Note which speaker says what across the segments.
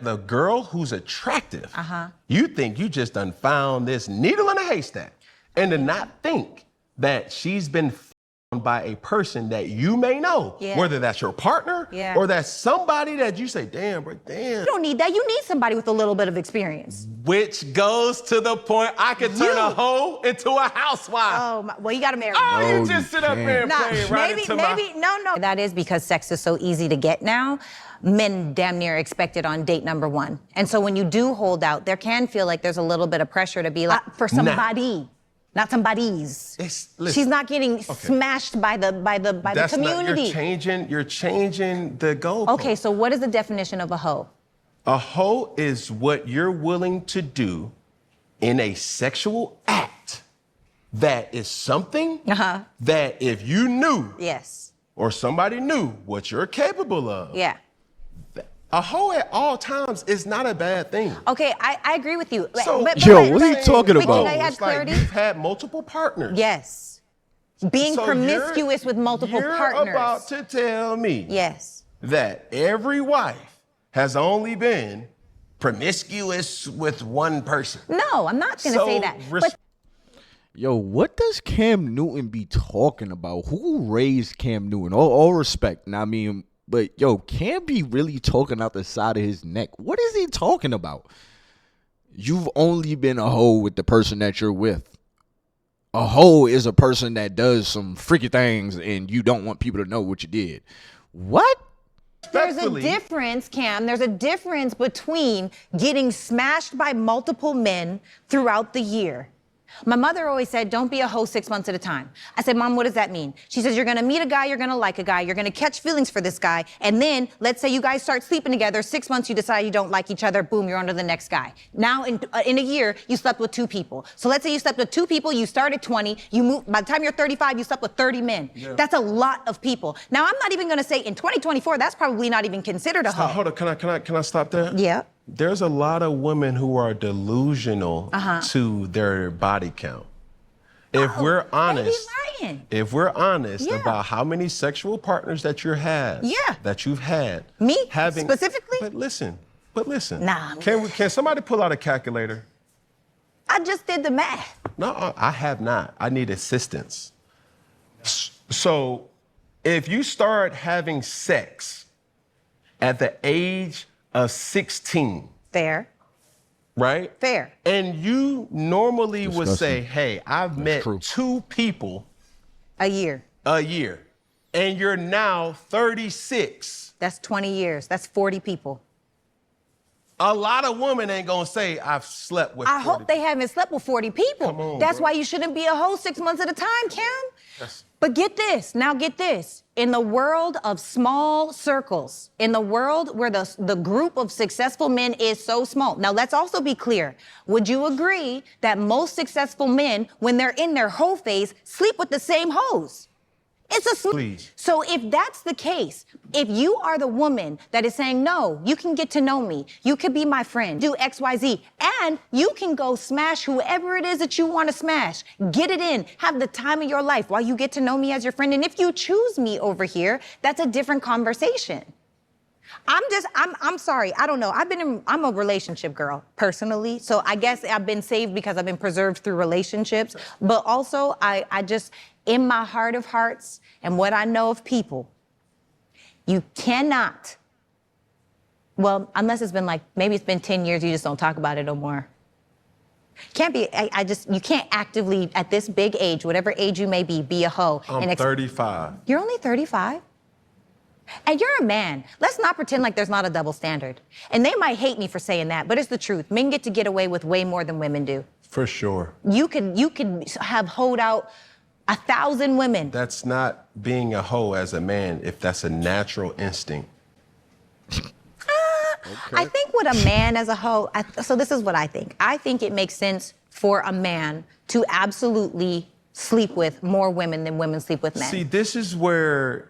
Speaker 1: The girl who's attractive, you think you just done found this needle in a haystack, and to not think that she's been by a person that you may know, whether that's your partner or that's somebody that you say, damn, bro, damn.
Speaker 2: You don't need that. You need somebody with a little bit of experience.
Speaker 1: Which goes to the point I could turn a hoe into a housewife.
Speaker 2: Oh, well, you got to marry
Speaker 1: Oh,
Speaker 2: me.
Speaker 1: you just sit up here and play right into my...
Speaker 2: No. That is because sex is so easy to get now. Men damn near expect it on date number one. And so when you do hold out, there can feel like there's a little bit of pressure to be like, for somebody. Not somebody's. She's not getting smashed by the community.
Speaker 1: You're changing the goal.
Speaker 2: Okay, so what is the definition of a hoe?
Speaker 1: A hoe is what you're willing to do in a sexual act that is something that if you knew or somebody knew what you're capable of. A hoe at all times is not a bad thing.
Speaker 2: Okay, I agree with you.
Speaker 3: So, what are you talking about?
Speaker 2: Can I add clarity?
Speaker 1: You've had multiple partners.
Speaker 2: Yes. Being promiscuous with multiple partners.
Speaker 1: You're about to tell me that every wife has only been promiscuous with one person.
Speaker 2: No, I'm not going to say that.
Speaker 3: Yo, what does Cam Newton be talking about? Who raised Cam Newton? All respect. I mean... But, yo, Cam be really talking out the side of his neck. What is he talking about? You've only been a hoe with the person that you're with. A hoe is a person that does some freaky things and you don't want people to know what you did. What?
Speaker 2: There's a difference, Cam. There's a difference between getting smashed by multiple men throughout the year. My mother always said, don't be a hoe 6 months at a time. I said, Mom, what does that mean? She says, you're going to meet a guy, you're going to like a guy, you're going to catch feelings for this guy, and then let's say you guys start sleeping together, 6 months you decide you don't like each other, boom, you're on to the next guy. Now, in a year, you slept with 2 people. So let's say you slept with 2 people, you start at 20, you move, by the time you're 35, you slept with 30 men. That's a lot of people. Now, I'm not even going to say in 2024, that's probably not even considered a hoe.
Speaker 1: Hold on, can I stop there?
Speaker 2: Yeah.
Speaker 1: There's a lot of women who are delusional to their body count. If we're honest about how many sexual partners that you've had,
Speaker 2: me specifically.
Speaker 1: But listen.
Speaker 2: Nah.
Speaker 1: Can somebody pull out a calculator?
Speaker 2: I just did the math.
Speaker 1: No, I have not. I need assistance. So, if you start having sex at the age of 16,
Speaker 2: fair.
Speaker 1: Right?
Speaker 2: Fair.
Speaker 1: And you normally would say, hey, I've met 2 people
Speaker 2: a year.
Speaker 1: And you're now 36.
Speaker 2: That's 20 years. That's 40 people.
Speaker 1: A lot of women ain't gonna say, I've slept with 40
Speaker 2: I hope they haven't slept with 40 people.
Speaker 1: Come on,
Speaker 2: That's why you shouldn't be a hoe 6 months at a time, Cam. But get this. Now get this. In the world of small circles, in the world where the group of successful men is so small. Now, let's also be clear. Would you agree that most successful men, when they're in their hoe phase, sleep with the same hoes?
Speaker 1: Please.
Speaker 2: So if that's the case, if you are the woman that is saying, no, you can get to know me, you could be my friend, do X, Y, Z, and you can go smash whoever it is that you want to smash, get it in, have the time of your life while you get to know me as your friend. And if you choose me over here, that's a different conversation. I'm sorry. I don't know. I'm a relationship girl personally. So I guess I've been saved because I've been preserved through relationships. But also I just, in my heart of hearts and what I know of people, you cannot, well, unless it's been like, maybe it's been 10 years, you just don't talk about it no more. Can't be, you can't actively, at this big age, whatever age you may be a hoe.
Speaker 1: I'm 35.
Speaker 2: You're only 35? And you're a man. Let's not pretend like there's not a double standard. And they might hate me for saying that, but it's the truth. Men get away with way more than women do.
Speaker 1: For sure.
Speaker 2: You could have hoed out 1,000 women.
Speaker 1: That's not being a hoe as a man if that's a natural instinct.
Speaker 2: I think with a man as a hoe, so this is what I think. I think it makes sense for a man to absolutely sleep with more women than women sleep with men.
Speaker 1: See, this is where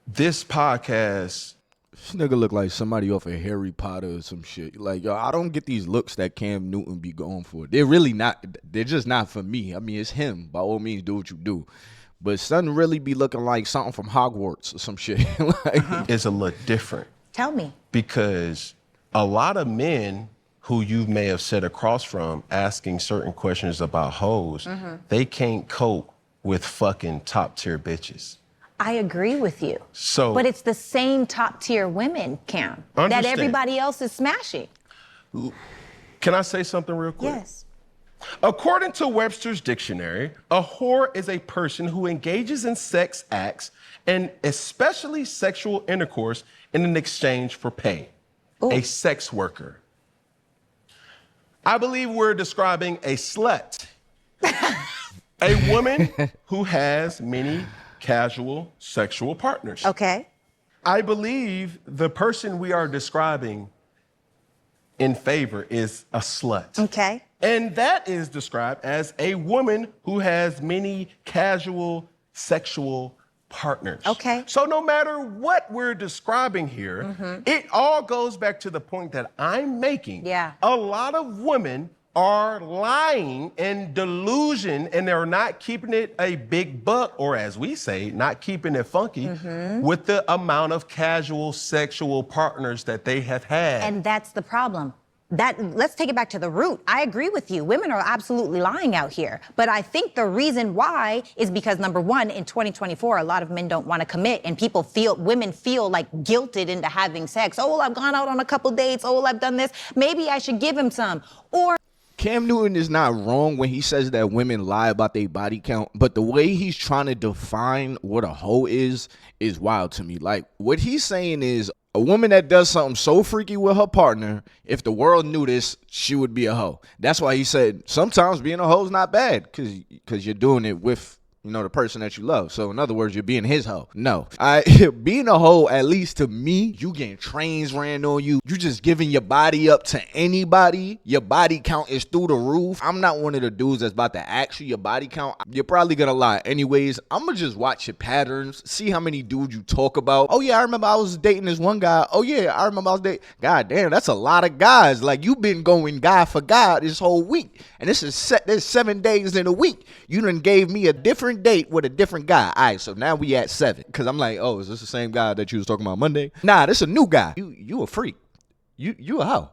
Speaker 1: this podcast...
Speaker 3: This nigga look like somebody off of Harry Potter or some shit. Like, yo, I don't get these looks that Cam Newton be going for. They're really not, they're just not for me. I mean, it's him. By all means, do what you do. But son really be looking like something from Hogwarts or some shit. Like,
Speaker 1: It's a little different.
Speaker 2: Tell me.
Speaker 1: Because a lot of men who you may have sat across from asking certain questions about hoes, they can't cope with fucking top tier bitches.
Speaker 2: I agree with you.
Speaker 1: So,
Speaker 2: but it's the same top tier women, Cam, that everybody else is smashing.
Speaker 1: Can I say something real quick?
Speaker 2: Yes.
Speaker 1: According to Webster's dictionary, a whore is a person who engages in sex acts and especially sexual intercourse in an exchange for pay. Ooh. A sex worker. I believe we're describing a slut. A woman who has many casual sexual partners.
Speaker 2: Okay.
Speaker 1: I believe the person we are describing in favor is a slut.
Speaker 2: Okay.
Speaker 1: And that is described as a woman who has many casual sexual partners.
Speaker 2: Okay.
Speaker 1: So no matter what we're describing here, it all goes back to the point that I'm making.
Speaker 2: Yeah.
Speaker 1: A lot of women are lying in delusion, and they're not keeping it a big buck, or as we say, not keeping it funky with the amount of casual sexual partners that they have had.
Speaker 2: And that's the problem. Let's take it back to the root. I agree with you. Women are absolutely lying out here. But I think the reason why is because, number one, in 2024, a lot of men don't want to commit, and women feel like guilted into having sex. Oh, well, I've gone out on a couple dates. Oh, well, I've done this. Maybe I should give him some. Or
Speaker 3: Cam Newton is not wrong when he says that women lie about their body count, but the way he's trying to define what a hoe is wild to me. Like, what he's saying is a woman that does something so freaky with her partner, if the world knew this, she would be a hoe. That's why he said sometimes being a hoe is not bad, because you're doing it with, the person that you love. So in other words, you're being his hoe. No, being a hoe, at least to me, you getting trains ran on you. You just giving your body up to anybody. Your body count is through the roof. I'm not one of the dudes that's about to ask you your body count. You're probably gonna lie anyways. I'm gonna just watch your patterns, see how many dudes you talk about. Oh yeah, I remember I was dating this one guy. Oh yeah, I remember I was dating. God damn, that's a lot of guys. Like, you've been going guy for guy this whole week, and there's 7 days in a week. You done gave me a different date with a different guy. All right, so now we at 7. Because I'm like, oh, is this the same guy that you was talking about Monday? Nah, this a new guy. You a freak. You a hoe.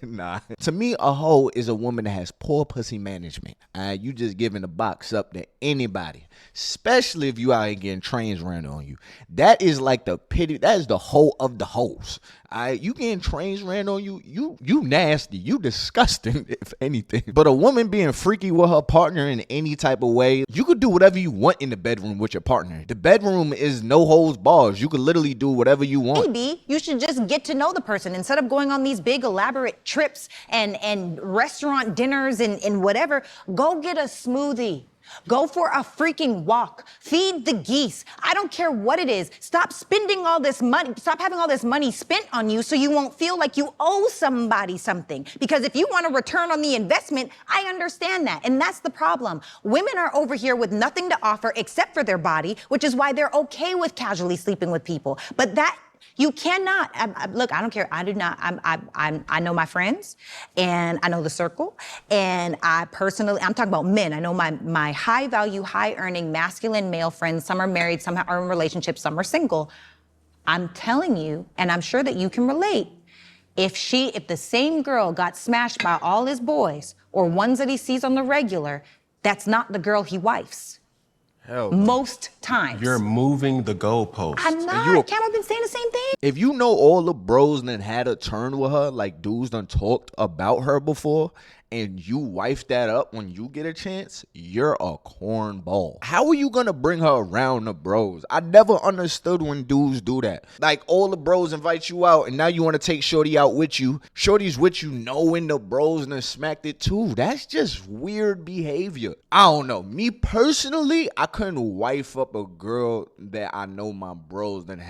Speaker 3: Nah. To me, a hoe is a woman that has poor pussy management. You just giving the box up to anybody, especially if you out here getting trains ran on you. That is like the pity. That is the hoe of the hoes. You getting trains ran on you. You nasty. You disgusting, if anything. But a woman being freaky with her partner in any type of way, you could do whatever you want in the bedroom with your partner. The bedroom is no holds bars. You could literally do whatever you want.
Speaker 2: Maybe you should just get to know the person instead of going on these big elaborate trips and restaurant dinners and whatever. Go get a smoothie. Go for a freaking walk. Feed the geese. I don't care what it is. Stop spending all this money. Stop having all this money spent on you so you won't feel like you owe somebody something. Because if you want a return on the investment, I understand that. And that's the problem. Women are over here with nothing to offer except for their body, which is why they're okay with casually sleeping with people. But that you cannot. Look, I don't care. I do not. I know my friends, and I know the circle, and I'm talking about men. I know my high value, high earning, masculine male friends. Some are married, some are in relationships, some are single. I'm telling you, and I'm sure that you can relate. If the same girl got smashed by all his boys or ones that he sees on the regular, that's not the girl he wifes.
Speaker 3: Hell no.
Speaker 2: Most times.
Speaker 1: You're moving the goalposts.
Speaker 2: I'm not. Cam, I've been saying the same thing.
Speaker 3: If you know all the bros that had a turn with her, like dudes done talked about her before, and you wife that up when you get a chance, you're a cornball. How are you gonna bring her around the bros? I never understood when dudes do that. Like, all the bros invite you out, and now you want to take shorty out with you. Shorty's with you knowing the bros done smacked it too. That's just weird behavior. I don't know. Me personally, I couldn't wife up a girl that I know my bros done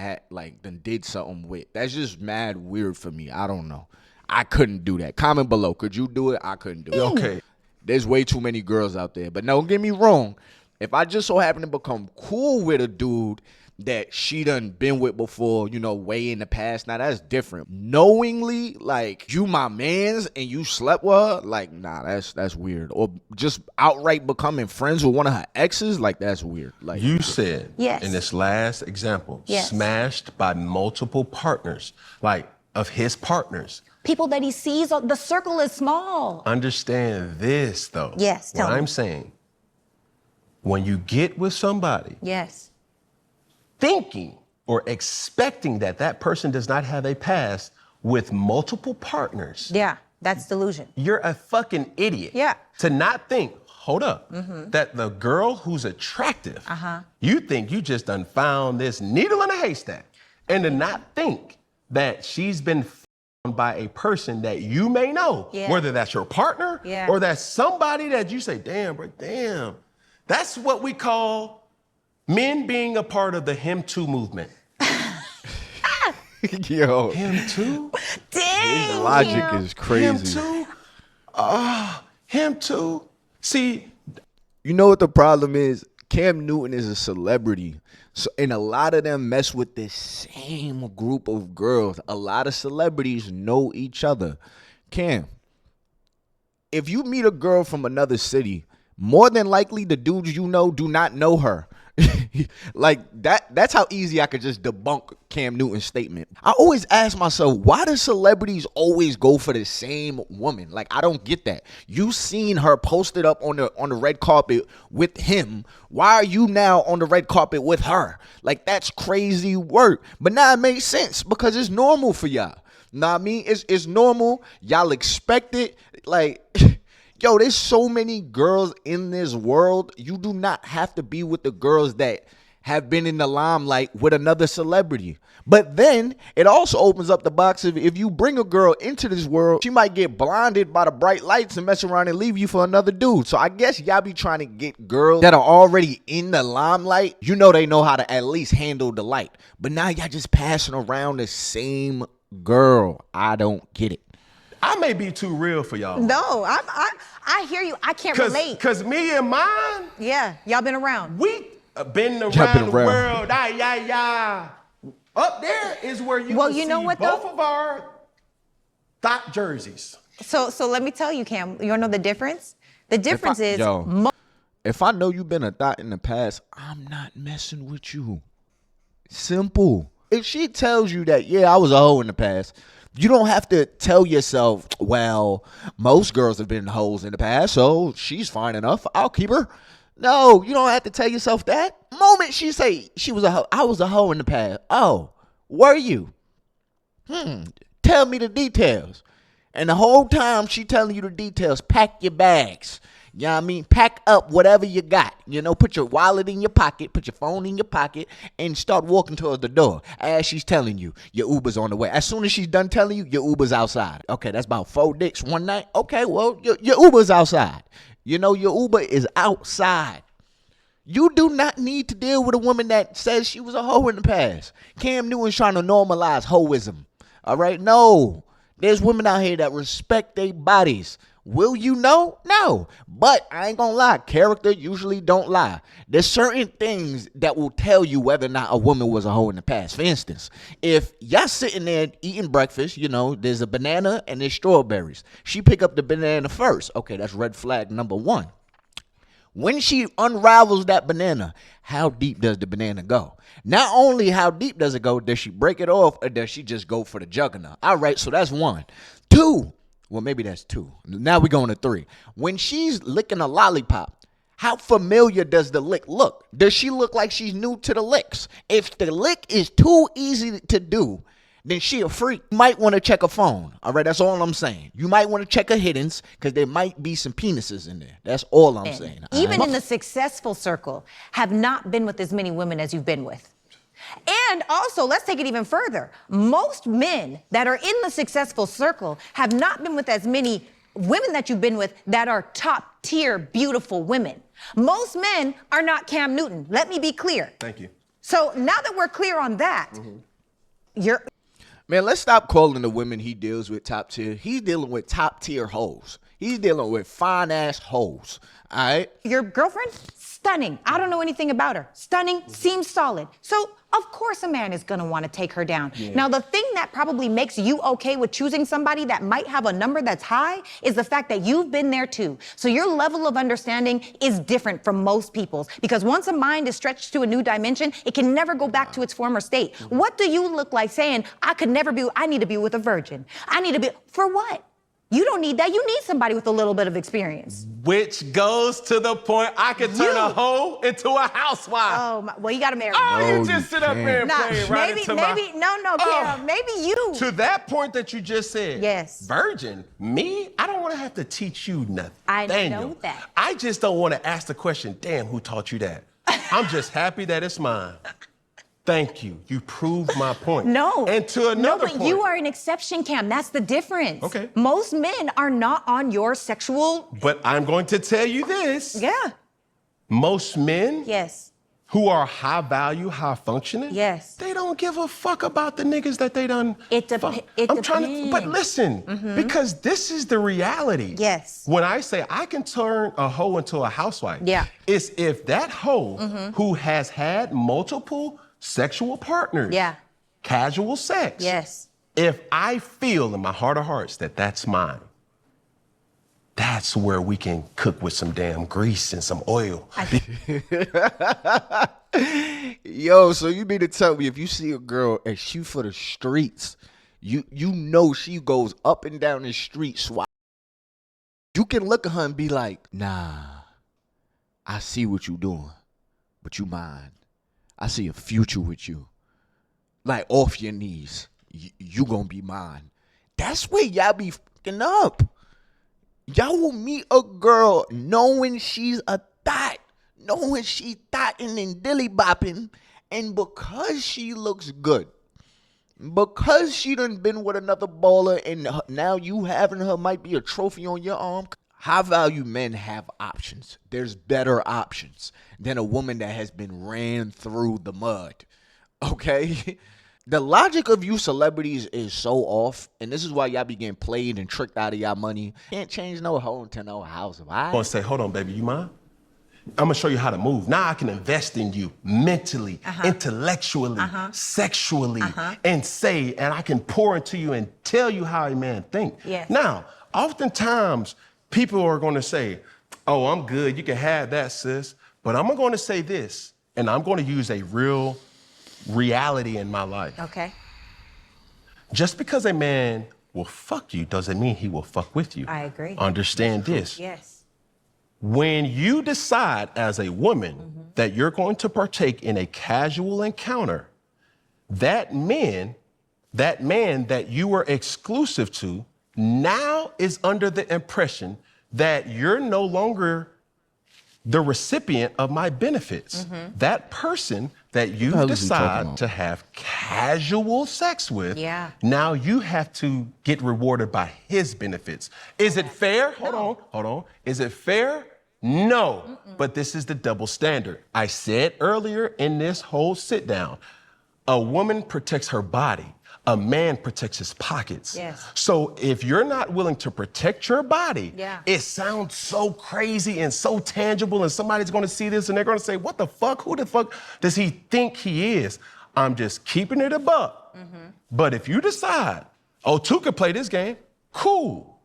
Speaker 3: did something with. That's just mad weird for me. I don't know. I couldn't do that. Comment below. Could you do it? I couldn't do it.
Speaker 1: Okay.
Speaker 3: There's way too many girls out there. But don't get me wrong. If I just so happen to become cool with a dude that she done been with before, way in the past, now that's different. Knowingly, like, you my mans and you slept with her, like, nah, that's weird. Or just outright becoming friends with one of her exes, like, that's weird. Like,
Speaker 1: you said
Speaker 2: yes.
Speaker 1: in this last example,
Speaker 2: yes.
Speaker 1: smashed by multiple partners. Like, of his partners.
Speaker 2: People that he sees, the circle is small.
Speaker 1: Understand this, though.
Speaker 2: Yes, tell me.
Speaker 1: What I'm saying, when you get with somebody,
Speaker 2: yes,
Speaker 1: thinking or expecting that that person does not have a past with multiple partners.
Speaker 2: Yeah, that's delusion.
Speaker 1: You're a fucking idiot.
Speaker 2: Yeah.
Speaker 1: To not think, hold up, that the girl who's attractive, you think you just done found this needle in a haystack. And to not think that she's been found by a person that you may know, whether that's your partner or that's somebody that you say, damn, bro, damn. That's what we call men being a part of the him too movement.
Speaker 3: Yo.
Speaker 1: Him too?
Speaker 2: Dang.
Speaker 3: His logic is crazy.
Speaker 1: Him too? Him too? See,
Speaker 3: you know what the problem is? Cam Newton is a celebrity. So, and a lot of them mess with this same group of girls. A lot of celebrities know each other. Cam, if you meet a girl from another city, more than likely the dudes you know do not know her. Like that's how easy I could just debunk Cam Newton's statement. I always ask myself, why do celebrities always go for the same woman? Like, I don't get that. You seen her posted up on the red carpet with him. Why are you now on the red carpet with her? Like, that's crazy work. But now it makes sense because it's normal for y'all. Know what I mean? It's normal. Y'all expect it. Like, yo, there's so many girls in this world. You do not have to be with the girls that have been in the limelight with another celebrity. But then it also opens up the box of, if you bring a girl into this world, she might get blinded by the bright lights and mess around and leave you for another dude. So I guess y'all be trying to get girls that are already in the limelight. You know they know how to at least handle the light. But now y'all just passing around the same girl. I don't get it.
Speaker 1: I may be too real for y'all.
Speaker 2: No, I hear you. I can't relate.
Speaker 1: Cause me and mine,
Speaker 2: yeah, y'all been around.
Speaker 1: we been around the world. Up there is where you can
Speaker 2: you know
Speaker 1: see
Speaker 2: what,
Speaker 1: both
Speaker 2: though?
Speaker 1: of our thought jerseys.
Speaker 2: So let me tell you, Cam. You wanna know the difference? The difference is,
Speaker 3: if I know you've been a thought in the past, I'm not messing with you. Simple. If she tells you that, yeah, I was a hoe in the past, you don't have to tell yourself, well, most girls have been hoes in the past, so she's fine enough. I'll keep her. No, you don't have to tell yourself that. Moment she say she was a hoe, I was a hoe in the past. Oh, were you? Tell me the details. And the whole time she telling you the details, pack your bags. You know what I mean? Pack up whatever you got. You know, put your wallet in your pocket, put your phone in your pocket, and start walking towards the door as she's telling you your Uber's on the way. As soon as she's done telling you, your Uber's outside. Okay, that's about 4 dicks one night. Okay, well, your Uber's outside. You know, your Uber is outside. You do not need to deal with a woman that says she was a hoe in the past. Cam Newton's trying to normalize hoism. All right? No. There's women out here that respect their bodies. Will you know? No. But I ain't gonna lie. Character usually don't lie. There's certain things that will tell you whether or not a woman was a hoe in the past. For instance, if y'all sitting there eating breakfast, you know, there's a banana and there's strawberries. She pick up the banana first. Okay, that's red flag number 1. When she unravels that banana, how deep does the banana go? Not only how deep does it go, does she break it off or does she just go for the juggernaut? All right, so that's 1. 2. Well, maybe that's 2. Now we're going to 3. When she's licking a lollipop, how familiar does the lick look? Does she look like she's new to the licks? If the lick is too easy to do, then she a freak. You might want to check her phone. All right, that's all I'm saying. You might want to check her hiddens because there might be some penises in there. That's all I'm saying.
Speaker 2: Even in the successful circle, have not been with as many women as you've been with. And also, let's take it even further. Most men that are in the successful circle have not been with as many women that you've been with that are top tier, beautiful women. Most men are not Cam Newton. Let me be clear.
Speaker 1: Thank you.
Speaker 2: So now that we're clear on that,
Speaker 3: Man, let's stop calling the women he deals with top tier. He's dealing with top tier hoes. He's dealing with fine ass hoes. All right.
Speaker 2: Your girlfriend, stunning. I don't know anything about her. Stunning, seems solid. So, Of course a man is going to want to take her down. Yeah. Now, the thing that probably makes you okay with choosing somebody that might have a number that's high is the fact that you've been there too. So your level of understanding is different from most people's, because once a mind is stretched to a new dimension, it can never go back to its former state. What do you look like saying, I need to be with a virgin? For what? You don't need that. You need somebody with a little bit of experience.
Speaker 1: Which goes to the point I could turn a hoe into a housewife.
Speaker 2: Oh, well, you got to marry me.
Speaker 1: Oh, you just sit up here and play right into
Speaker 2: Kara, maybe you.
Speaker 1: To that point that you just said.
Speaker 2: Yes.
Speaker 1: Virgin, me, I don't want to have to teach you nothing.
Speaker 2: I
Speaker 1: Daniel,
Speaker 2: know that.
Speaker 1: I just don't want to ask the question, damn, who taught you that? I'm just happy that it's mine. Thank you. You proved my point.
Speaker 2: No.
Speaker 1: And to another
Speaker 2: point.
Speaker 1: point.
Speaker 2: You are an exception, Cam. That's the difference.
Speaker 1: Okay.
Speaker 2: Most men are not on your sexual...
Speaker 1: But I'm going to tell you this.
Speaker 2: Yeah.
Speaker 1: Most men...
Speaker 2: Yes.
Speaker 1: Who are high value, high functioning...
Speaker 2: Yes.
Speaker 1: They don't give a fuck about the niggas that they done...
Speaker 2: It depends.
Speaker 1: But listen, because this is the reality.
Speaker 2: Yes.
Speaker 1: When I say I can turn a hoe into a housewife...
Speaker 2: Yeah.
Speaker 1: It's if that hoe who has had multiple... sexual partners, casual sex.
Speaker 2: Yes.
Speaker 1: If I feel in my heart of hearts that that's mine, that's where we can cook with some damn grease and some oil.
Speaker 3: Yo, so you mean to tell me if you see a girl and she for the streets, you know she goes up and down the street swap. You can look at her and be like, nah, I see what you doing, but you mine. I see a future with you. Like, off your knees. You gonna be mine. That's where y'all be fucking up. Y'all will meet a girl knowing she's a thot. Knowing she thotting and dilly bopping. And because she looks good. Because she done been with another baller and now you having her might be a trophy on your arm. High value men have options. There's better options than a woman that has been ran through the mud. Okay? The logic of you celebrities is so off, and this is why y'all be getting played and tricked out of y'all money. Can't change no hoe into no house.
Speaker 1: I'm gonna say, hold on, baby, you mind? I'm gonna show you how to move. Now I can invest in you mentally, intellectually, sexually, and I can pour into you and tell you how a man thinks.
Speaker 2: Yes.
Speaker 1: Now, oftentimes, people are going to say, oh, I'm good. You can have that, sis. But I'm going to say this, and I'm going to use a real reality in my life.
Speaker 2: Okay.
Speaker 1: Just because a man will fuck you doesn't mean he will fuck with you.
Speaker 2: I agree.
Speaker 1: Understand this.
Speaker 2: Yes.
Speaker 1: When you decide as a woman that you're going to partake in a casual encounter, that man that you were exclusive to now is under the impression that you're no longer the recipient of my benefits. That person that you decide to have casual sex with, now you have to get rewarded by his benefits. Is it fair? Hold on. Is it fair? No, but this is the double standard. I said earlier in this whole sit down, a woman protects her body. A man protects his pockets.
Speaker 2: Yes.
Speaker 1: So if you're not willing to protect your body, it sounds so crazy and so tangible, and somebody's going to see this and they're going to say, what the fuck? Who the fuck does he think he is? I'm just keeping it a buck. But if you decide, oh, two could play this game, cool.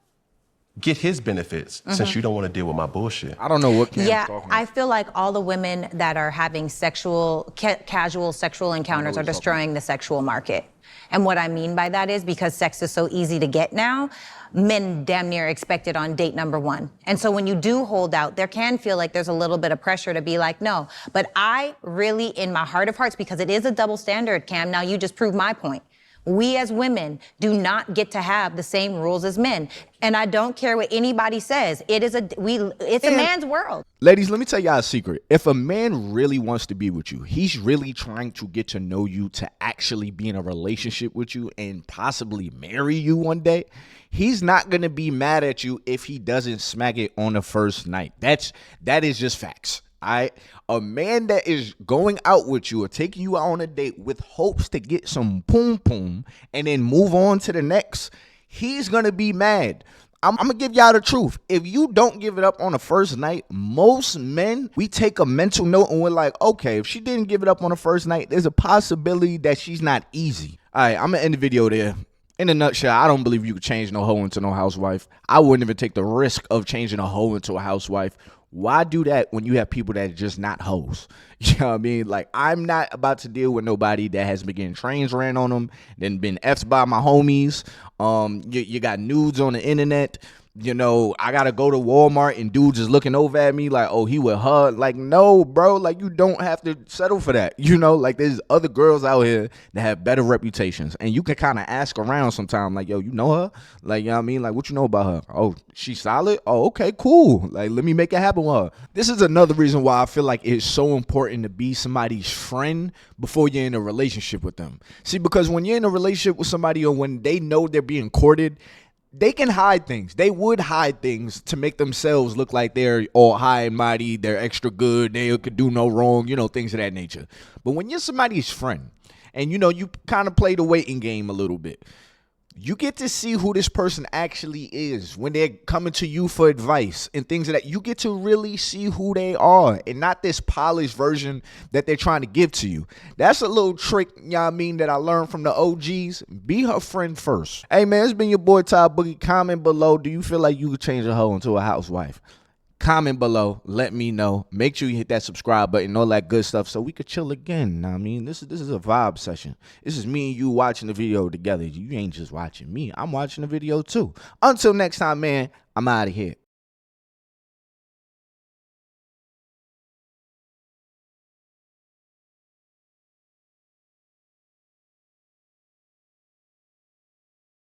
Speaker 1: Get his benefits since you don't want to deal with my bullshit.
Speaker 3: I don't know what Cam's talking about.
Speaker 2: I feel like all the women that are having casual sexual encounters are destroying the sexual market. And what I mean by that is because sex is so easy to get now, men damn near expect it on date number one. And so when you do hold out, there can feel like there's a little bit of pressure to be like, no. But I really, in my heart of hearts, because it is a double standard, Cam, now you just proved my point. We as women do not get to have the same rules as men. And I don't care what anybody says. It's a man's world.
Speaker 3: Ladies, let me tell y'all a secret. If a man really wants to be with you, he's really trying to get to know you, to actually be in a relationship with you and possibly marry you one day. He's not going to be mad at you if he doesn't smack it on the first night. That is just facts. A man that is going out with you or taking you out on a date with hopes to get some poom poom and then move on to the next, he's gonna be mad. I'm gonna give y'all the truth. If you don't give it up on the first night, most men, we take a mental note and we're like, okay, if she didn't give it up on the first night, there's a possibility that she's not easy. All right, I'm gonna end the video there. In a nutshell, I don't believe you could change no hoe into no housewife. I wouldn't even take the risk of changing a hoe into a housewife. Why do that when you have people that are just not hoes? You know what I mean? Like, I'm not about to deal with nobody that has been getting trains ran on them, then been F'd by my homies. You got nudes on the internet. You know, I gotta go to Walmart and dudes is looking over at me like, oh, he with her. Like, no, bro, like, you don't have to settle for that. You know, like, there's other girls out here that have better reputations, and you can kind of ask around sometime, like, yo, you know her? Like, you know what I mean? Like, what you know about her? Oh, she solid? Oh, okay, cool. Like, let me make it happen with her. This is another reason why I feel like it's so important to be somebody's friend before you're in a relationship with them. See, because when you're in a relationship with somebody or when they know they're being courted, they can hide things. They would hide things to make themselves look like they're all high and mighty, they're extra good, they could do no wrong, you know, things of that nature. But when you're somebody's friend and, you know, you kind of play the waiting game a little bit, you get to see who this person actually is when they're coming to you for advice and things of that. You get to really see who they are and not this polished version that they're trying to give to you. That's a little trick, you know what I mean, that I learned from the OGs. Be her friend first. Hey, man, it's been your boy, Ty Boogie. Comment below. Do you feel like you could change a hoe into a housewife? Comment below, let me know. Make sure you hit that subscribe button, all that good stuff, so we could chill again. I mean, this is a vibe session. This is me and you watching the video together. You ain't just watching me. I'm watching the video too. Until next time, man, I'm out of here.